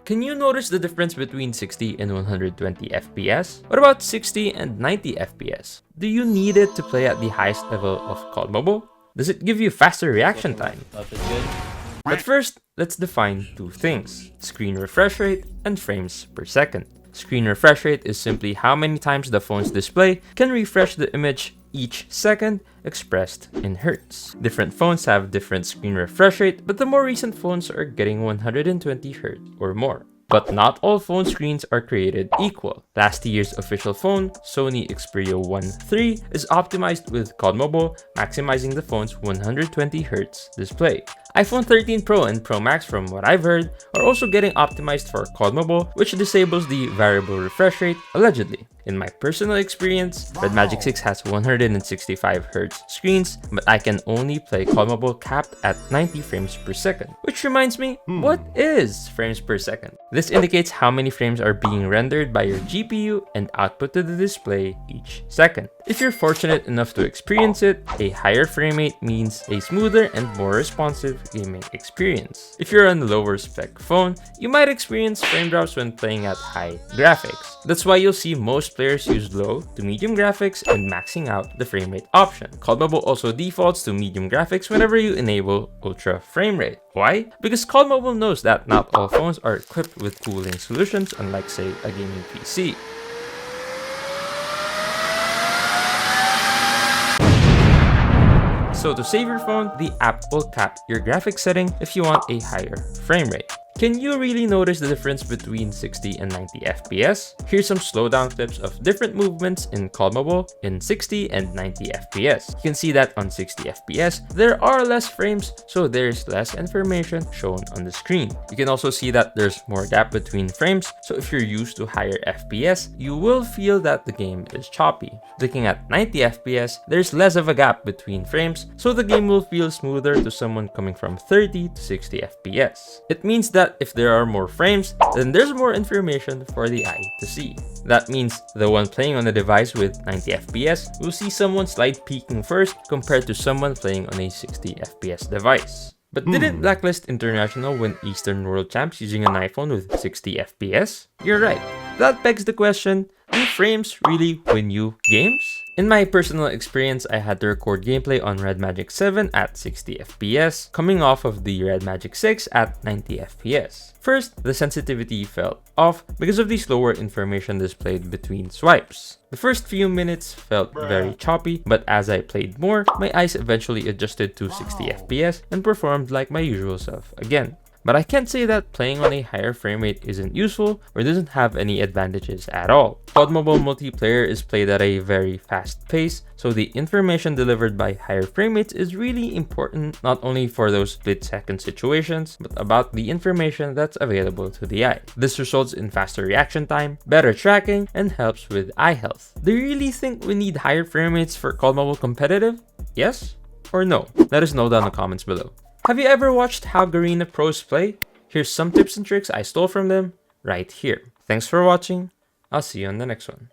Can you notice the difference between 60 and 120 FPS? What about 60 and 90 FPS? Do you need it to play at the highest level of COD Mobile? Does it give you faster reaction time? But first, let's define two things: screen refresh rate and frames per second. Screen refresh rate is simply how many times the phone's display can refresh the image each second, expressed in hertz. Different phones have different screen refresh rate, but the more recent phones are getting 120 hertz or more. But not all phone screens are created equal. Last year's official phone, Sony Xperia 1 III, is optimized with COD Mobile, maximizing the phone's 120Hz display. iPhone 13 Pro and Pro Max, from what I've heard, are also getting optimized for COD Mobile, which disables the variable refresh rate, allegedly. In my personal experience, Red Magic 6 has 165Hz screens, but I can only play COD Mobile capped at 90 frames per second. Which reminds me, what is frames per second? This indicates how many frames are being rendered by your GPU and output to the display each second. If you're fortunate enough to experience it, a higher frame rate means a smoother and more responsive gaming experience. If you're on a lower spec phone, you might experience frame drops when playing at high graphics. That's why you'll see most players use low to medium graphics and maxing out the frame rate option. COD Mobile also defaults to medium graphics whenever you enable ultra frame rate. Why? Because COD Mobile knows that not all phones are equipped with cooling solutions, unlike, say, a gaming PC. So to save your phone, the app will cap your graphics setting if you want a higher frame rate. Can you really notice the difference between 60 and 90 FPS? Here's some slowdown clips of different movements in COD Mobile in 60 and 90 FPS. You can see that on 60 FPS, there are less frames, so there's less information shown on the screen. You can also see that there's more gap between frames, so if you're used to higher FPS, you will feel that the game is choppy. Looking at 90 FPS, there's less of a gap between frames, so the game will feel smoother to someone coming from 30 to 60 FPS. It means that if there are more frames, then there's more information for the eye to see. That means the one playing on a device with 90 FPS will see someone's slide peeking first compared to someone playing on a 60 FPS device. But didn't Blacklist International win Eastern World Champs using an iPhone with 60 FPS? You're right. That begs the question, do frames really win you games? In my personal experience, I had to record gameplay on Red Magic 7 at 60 FPS, coming off of the Red Magic 6 at 90 FPS. First, the sensitivity felt off because of the slower information displayed between swipes. The first few minutes felt very choppy, but as I played more, my eyes eventually adjusted to 60 FPS and performed like my usual self again. But I can't say that playing on a higher frame rate isn't useful or doesn't have any advantages at all. COD Mobile multiplayer is played at a very fast pace, so the information delivered by higher frame rates is really important, not only for those split-second situations, but about the information that's available to the eye. This results in faster reaction time, better tracking, and helps with eye health. Do you really think we need higher frame rates for COD Mobile competitive? Yes or no? Let us know down in the comments below. Have you ever watched how Garena pros play? Here's some tips and tricks I stole from them right here. Thanks for watching. I'll see you on the next one.